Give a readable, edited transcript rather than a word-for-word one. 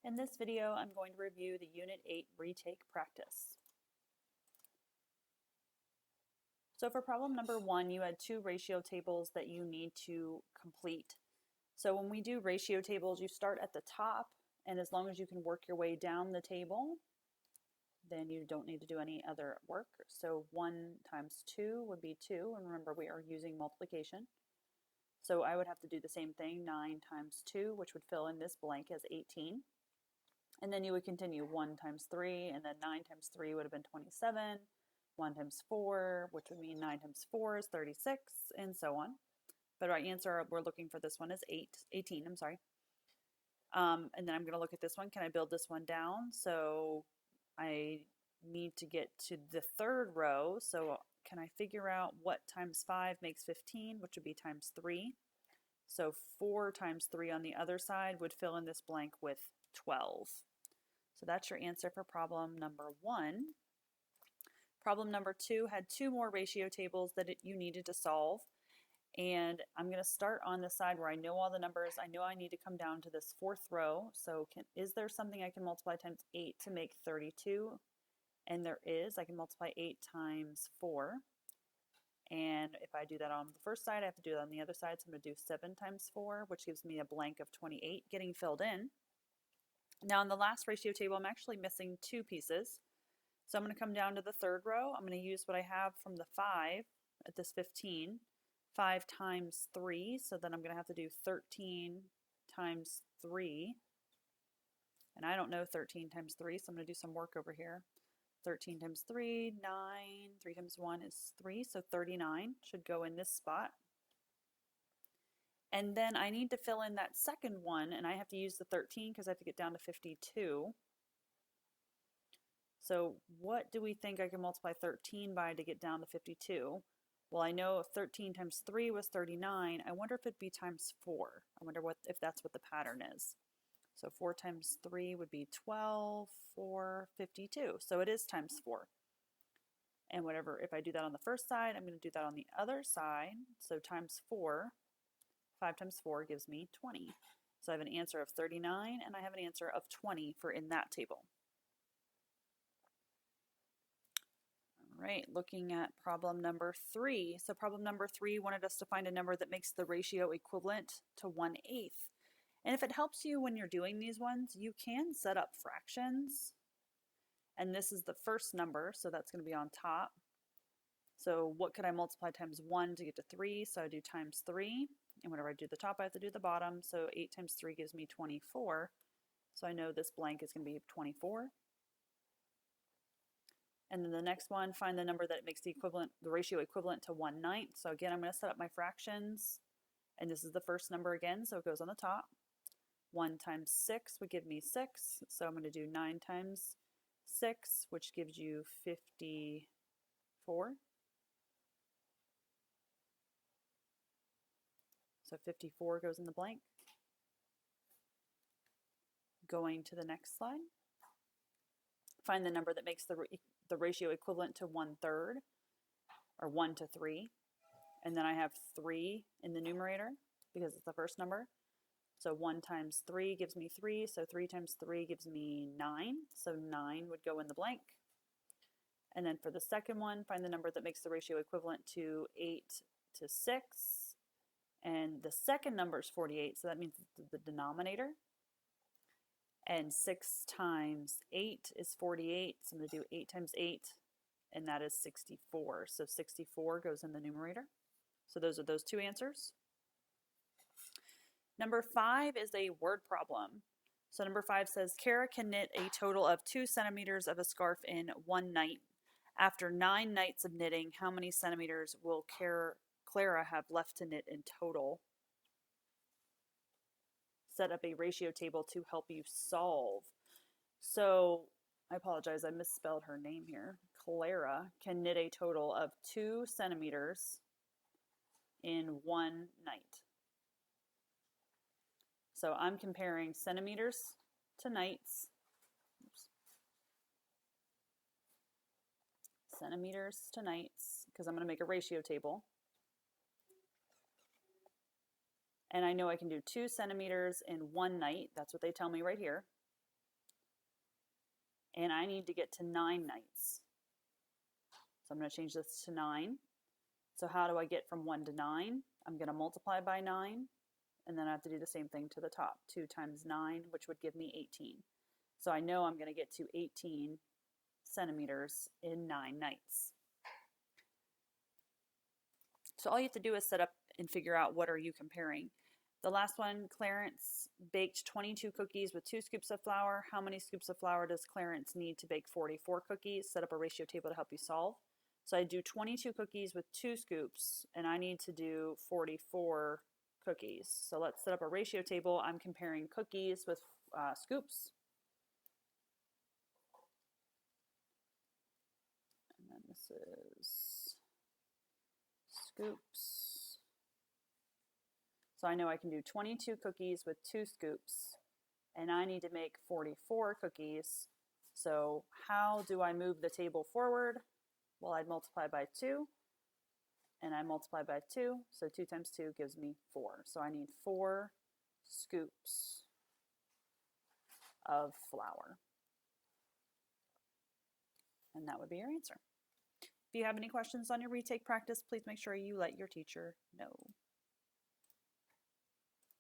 In this video, I'm going to review the Unit 8 retake practice. So for problem number 1, you had two ratio tables that you need to complete. So when we do ratio tables, you start at the top, and as long as you can work your way down the table, then you don't need to do any other work. So 1 times 2 would be 2, and remember we are using multiplication. So I would have to do the same thing, 9 times 2, which would fill in this blank as 18. And then you would continue 1 times 3, and then 9 times 3 would have been 27. 1 times 4, which would mean 9 times 4 is 36, and so on. But our answer we're looking for this one is 18, I'm sorry. And then I'm going to look at this one. Can I build this one down? So I need to get to the third row. So can I figure out what times 5 makes 15, which would be times 3? So 4 times 3 on the other side would fill in this blank with 12. So that's your answer for problem number 1. Problem number 2 had 2 more ratio tables that you needed to solve. And I'm going to start on the side where I know all the numbers. I know I need to come down to this 4th row. So is there something I can multiply times 8 to make 32? And there is. I can multiply 8 times 4. And if I do that on the first side, I have to do it on the other side. So I'm going to do 7 times 4, which gives me a blank of 28 getting filled in. Now in the last ratio table, I'm actually missing 2 pieces. So I'm going to come down to the 3rd row. I'm going to use what I have from the 5 at this 15. 5 times 3, so then I'm going to have to do 13 times 3. And I don't know 13 times 3, so I'm going to do some work over here. 13 times 3, 9. 3 times 1 is 3, so 39 should go in this spot. And then I need to fill in that second one, and I have to use the 13 because I have to get down to 52. So what do we think I can multiply 13 by to get down to 52? Well, I know if 13 times 3 was 39, I wonder if it'd be times 4. I wonder if that's what the pattern is. So 4 times 3 would be 12, 4, 52. So it is times 4. And whatever, if I do that on the first side, I'm going to do that on the other side. So times 4, 5 times 4 gives me 20. So I have an answer of 39, and I have an answer of 20 for in that table. Right, looking at problem number 3. So problem number 3 wanted us to find a number that makes the ratio equivalent to 1/8. And if it helps you when you're doing these ones, you can set up fractions. And this is the first number, so that's going to be on top. So what could I multiply times 1 to get to 3? So I do times 3. And whenever I do the top, I have to do the bottom. So 8 times 3 gives me 24. So I know this blank is going to be 24. And then the next one, find the number that makes the ratio equivalent to 1/9. So again, I'm going to set up my fractions. And this is the first number again, so it goes on the top. 1 times 6 would give me 6. So I'm going to do 9 times 6, which gives you 54. So 54 goes in the blank. Going to the next slide. Find the number that makes the ratio equivalent to 1/3, or 1 to 3. And then I have 3 in the numerator because it's the first number. So 1 times 3 gives me 3, so 3 times 3 gives me 9. So 9 would go in the blank. And then for the second one, find the number that makes the ratio equivalent to 8 to 6. And the second number is 48, so that means the denominator. And 6 times 8 is 48, so I'm going to do 8 times 8, and that is 64. So 64 goes in the numerator. So those are those 2 answers. Number 5 is a word problem. So number 5 says, Kara can knit a total of 2 centimeters of a scarf in 1 night. After 9 nights of knitting, how many centimeters will Clara have left to knit in total? Set up a ratio table to help you solve. So I apologize, I misspelled her name here. Clara can knit a total of 2 centimeters in 1 night. So I'm comparing centimeters to nights. Oops. Centimeters to nights, because I'm going to make a ratio table. And I know I can do 2 centimeters in 1 night. That's what they tell me right here. and I need to get to 9 nights. So I'm going to change this to 9. So how do I get from 1 to 9? I'm going to multiply by 9, and then I have to do the same thing to the top. 2 times 9, which would give me 18. So I know I'm going to get to 18 centimeters in 9 nights. So all you have to do is set up and figure out what are you comparing. The last one, Clarence baked 22 cookies with 2 scoops of flour. How many scoops of flour does Clarence need to bake 44 cookies? Set up a ratio table to help you solve. So I do 22 cookies with 2 scoops, and I need to do 44 cookies. So let's set up a ratio table. I'm comparing cookies with scoops. And then this is scoops. So I know I can do 22 cookies with 2 scoops, and I need to make 44 cookies. So how do I move the table forward? Well, I'd multiply by 2, and I multiply by 2, so 2 times 2 gives me 4. So I need 4 scoops of flour. And that would be your answer. If you have any questions on your retake practice, please make sure you let your teacher know.